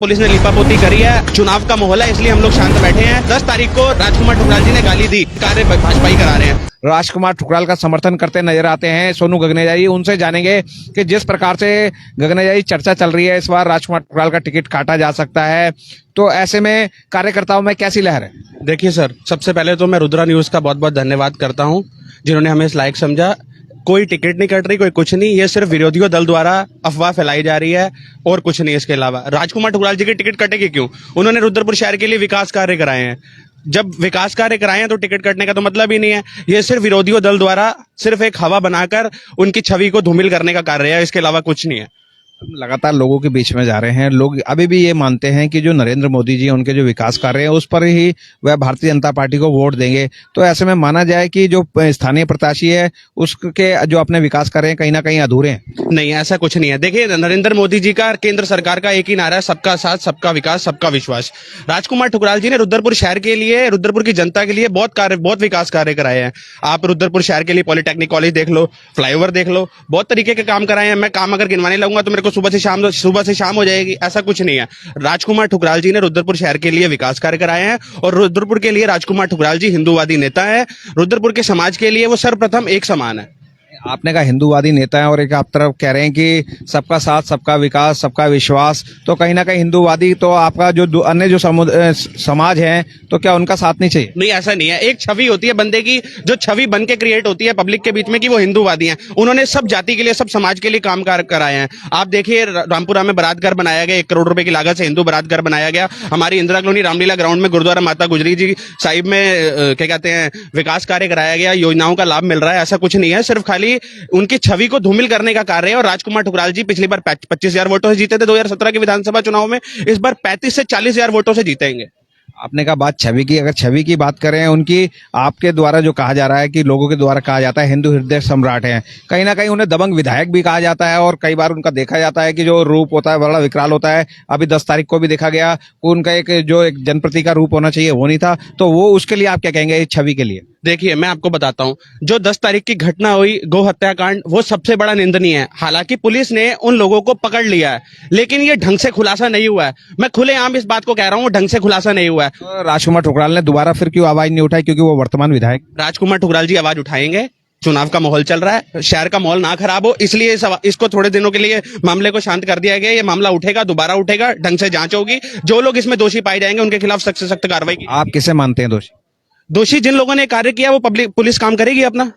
Police ने लीपापोती करी है। चुनाव का माहौल है, इसलिए हम लोग शांत बैठे हैं। 10 तारीख को राजकुमार ठुकराल जी ने गाली दी, कार्य भाजपा ही करा रहे हैं। राजकुमार ठुकराल का समर्थन करते नजर आते हैं सोनू गगनेजा जी। उनसे जानेंगे कि जिस प्रकार से गगनेजा जी चर्चा चल रही है, इस बार राजकुमार ठुकराल का टिकट काटा जा सकता है, तो ऐसे में कार्यकर्ताओं में कैसी लहर है? देखिए सर, सबसे पहले तो मैं रुद्रा न्यूज का बहुत बहुत धन्यवाद करता हूं, जिन्होंने हमें इस लायक समझा। कोई टिकट नहीं कट रही, कोई कुछ नहीं, ये सिर्फ विरोधियों दल द्वारा अफवाह फैलाई जा रही है और कुछ नहीं। इसके अलावा राजकुमार ठुकराल जी की टिकट कटेगी क्यों? उन्होंने रुद्रपुर शहर के लिए विकास कार्य कराए हैं। जब विकास कार्य कराए हैं तो टिकट कटने का तो मतलब ही नहीं है। ये सिर्फ विरोधियों दल द्वारा सिर्फ एक हवा बनाकर उनकी छवि को धूमिल करने का कार्य है, इसके अलावा कुछ नहीं है। हम लगातार लोगों के बीच में जा रहे हैं। लोग अभी भी ये मानते हैं कि जो नरेंद्र मोदी जी उनके जो विकास कार्य हैं उस पर ही वह भारतीय जनता पार्टी को वोट देंगे। तो ऐसे में माना जाए कि जो स्थानीय प्रत्याशी है उसके जो अपने विकास कार्य हैं कहीं ना कहीं अधूरे हैं। नहीं, ऐसा कुछ नहीं है। देखिए, नरेंद्र मोदी जी का, केंद्र सरकार का एक ही नारा है, सबका साथ, सबका विकास, सबका विश्वास। राजकुमार ठुकराल जी ने रुद्रपुर शहर के लिए, रुद्रपुर की जनता के लिए बहुत विकास कार्य कराए हैं। आप रुद्रपुर शहर के लिए पॉलिटेक्निक कॉलेज देख लो, फ्लाईओवर देख लो, बहुत तरीके के काम कराए हैं। मैं काम अगर गिनवाने लगूंगा तो मेरे को सुबह से शाम हो जाएगी, ऐसा कुछ नहीं है। राजकुमार ठुकराल जी ने रुद्रपुर शहर के लिए विकास कार्य कराए हैं और रुद्रपुर के लिए राजकुमार ठुकराल जी हिंदूवादी नेता है। रुद्रपुर के समाज के लिए वो सर्वप्रथम एक समान है। आपने कहा हिंदूवादी नेता है और एक आप तरफ कह रहे हैं कि सबका साथ, सबका विकास, सबका विश्वास, तो कहीं ना कहीं हिंदूवादी तो आपका जो अन्य जो समाज है तो क्या उनका साथ नहीं चाहिए? नहीं, ऐसा नहीं है। एक छवि होती है बंदे की, जो छवि बन के क्रिएट होती है पब्लिक के बीच में कि वो हिंदूवादी हैं। उन्होंने सब जाति के लिए, सब समाज के लिए काम कराए हैं। आप देखिए, रामपुरा में बारात घर बनाया गया, 1 करोड़ रुपए की लागत से हिंदू बारात घर बनाया गया। हमारी इंदिरा कॉलोनी रामलीला ग्राउंड में गुरुद्वारा माता गुजरी जी साहिब में क्या कहते हैं, विकास कार्य कराया गया, योजनाओं का लाभ मिल रहा है। ऐसा कुछ नहीं है, सिर्फ खाली उनकी छवि को धूमिल करने का कार्य है। और राजकुमार ठुकराल जी पिछली बार 25,000 वोटों से जीते थे 2017 के विधानसभा चुनाव में, इस बार 35 से 40,000 वोटों से जीतेंगे। आपने कहा बात छवि की, अगर छवि की बात करें उनकी, आपके द्वारा जो कहा जा रहा है कि लोगों के द्वारा कहा जाता है हिंदू हृदय सम्राट हैं, कहीं ना कहीं उन्हें दबंग विधायक भी कहा जाता है और कई बार उनका देखा जाता है कि जो रूप होता है बड़ा विकराल होता है। अभी 10 तारीख को भी देखा गया उनका एक जनप्रति का रूप होना चाहिए वो नहीं था, तो वो उसके लिए आप क्या कहेंगे इस छवि के लिए? देखिए, मैं आपको बताता हूं, जो 10 तारीख की घटना हुई गौ हत्याकांड, वो सबसे बड़ा निंदनीय है। हालांकि पुलिस ने उन लोगों को पकड़ लिया है, लेकिन ये ढंग से खुलासा नहीं हुआ है। मैं खुलेआम इस बात को कह रहा हूं, ढंग से खुलासा नहीं हुआ है। तो राजकुमार ठुकराल ने दोबारा फिर क्यों आवाज नहीं उठाई? क्योंकि वो वर्तमान विधायक। राजकुमार ठुकराल जी आवाज उठाएंगे। चुनाव का माहौल चल रहा है, शहर का माहौल ना खराब हो, इसलिए इसको थोड़े दिनों के लिए मामले को शांत कर दिया गया। ये मामला उठेगा, दोबारा उठेगा, ढंग से जांच होगी। जो लोग इसमें दोषी पाए जाएंगे उनके खिलाफ सख्त से सख्त कार्रवाई की। आप किसे मानते हैं दोषी? दोषी जिन लोगों ने कार्य किया वो पुलिस काम करेगी अपना।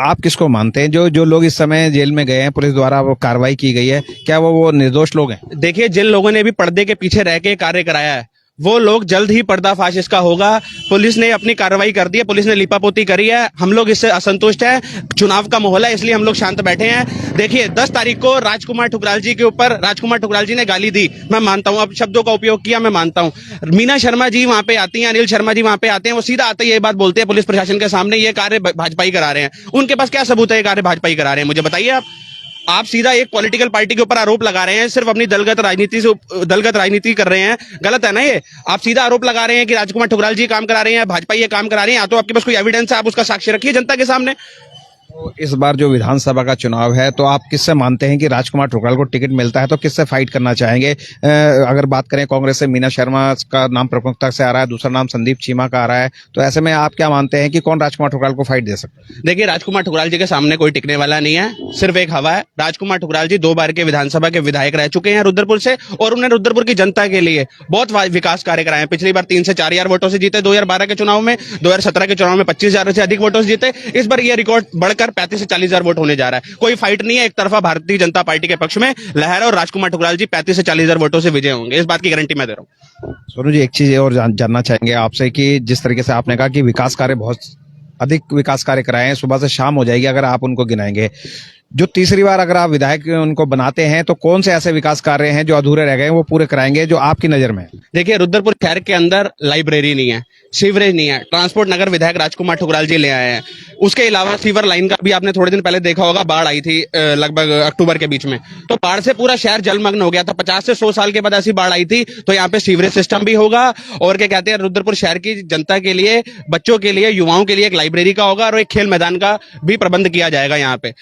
आप किसको मानते हैं? जो लोग इस समय जेल में गए हैं, पुलिस द्वारा वो कार्रवाई की गई है, क्या वो निर्दोष लोग हैं? देखिए, जिन लोगों ने भी पर्दे के पीछे रह के कार्य कराया है वो लोग जल्द ही पर्दाफाश इसका होगा। पुलिस ने अपनी कार्रवाई कर दी है, पुलिस ने लीपापोती करी है। हम लोग इससे असंतुष्ट हैं। चुनाव का माहौल है, इसलिए हम लोग शांत बैठे हैं। देखिए, 10 तारीख को राजकुमार ठुकराल जी के ऊपर राजकुमार ठुकराल जी ने गाली दी, मैं मानता हूं। अब शब्दों का उपयोग किया, मैं मानता हूं। मीना शर्मा जी वहां पे आती हैं, अनिल शर्मा जी वहां पे आते हैं, वो सीधा आते ही ये बात बोलते हैं पुलिस प्रशासन के सामने, ये कार्य भाजपा ही करा रहे हैं। उनके पास क्या सबूत है ये कार्य भाजपा ही करा रहे हैं? मुझे बताइए। आप सीधा एक पॉलिटिकल पार्टी के ऊपर आरोप लगा रहे हैं, सिर्फ अपनी दलगत राजनीति कर रहे हैं। गलत है ना ये? आप सीधा आरोप लगा रहे हैं कि राजकुमार ठुकराल जी काम करा रहे हैं, भाजपा ये काम करा रहे हैं। या तो आपके पास कोई एविडेंस है, आप उसका साक्ष्य रखिए जनता के सामने। तो इस बार जो विधानसभा का चुनाव है, तो आप किससे मानते हैं कि राजकुमार ठुकराल को टिकट मिलता है तो किससे फाइट करना चाहेंगे? अगर बात करें कांग्रेस से मीना शर्मा का नाम प्रमुखता से आ रहा है, दूसरा नाम संदीप चीमा का आ रहा है, तो ऐसे में आप क्या मानते हैं कि कौन राजकुमार ठुकराल को फाइट दे सकता है? देखिए, राजकुमार ठुकराल जी के सामने कोई टिकने वाला नहीं है, सिर्फ एक हवा है। राजकुमार ठुकराल जी 2 बार के विधानसभा के विधायक रह चुके हैं रुद्रपुर से, और उन्होंने रुद्रपुर की जनता के लिए बहुत विकास कार्य कराए हैं। पिछली बार 3 से 4 हजार वोटों से जीते 2012 के चुनाव में, 2017 के चुनाव में 25,000 से अधिक वोटों से जीते। इस बार ये रिकॉर्ड बढ़कर 35 से 40,000 वोट होने जा रहा है। कोई फाइट नहीं है, एक तरफा भारतीय जनता पार्टी के पक्ष में लहर, और राजकुमार ठुकराल जी 35 से 40,000 वोटों से विजय होंगे, इस बात की गारंटी मैं दे रहा हूँ। सोनू जी, एक चीज और जानना चाहेंगे आपसे कि जिस तरीके से आपने कहा कि विकास कार्य, बहुत अधिक विकास कार्य कराए हैं, सुबह से शाम हो जाएगी अगर आप उनको गिनाएंगे, जो तीसरी बार अगर आप विधायक उनको बनाते हैं तो कौन से ऐसे विकास कार्य हैं जो अधूरे रह गए वो पूरे कराएंगे जो आपकी नजर में? देखिए, रुद्रपुर शहर के अंदर लाइब्रेरी नहीं है, सीवरेज नहीं है, ट्रांसपोर्ट नगर विधायक राजकुमार ठुकराल जी ले आए हैं। उसके अलावा सीवर लाइन का भी आपने थोड़े दिन पहले देखा होगा, बाढ़ आई थी लगभग अक्टूबर के बीच में, तो बाढ़ से पूरा शहर जलमग्न हो गया था। 50 से 100 साल के बाद ऐसी बाढ़ आई थी। तो यहाँ पे सीवरेज सिस्टम भी होगा, और क्या कहते हैं, रुद्रपुर शहर की जनता के लिए, बच्चों के लिए, युवाओं के लिए एक लाइब्रेरी का होगा, और एक खेल मैदान का भी प्रबंध किया जाएगा यहाँ पे।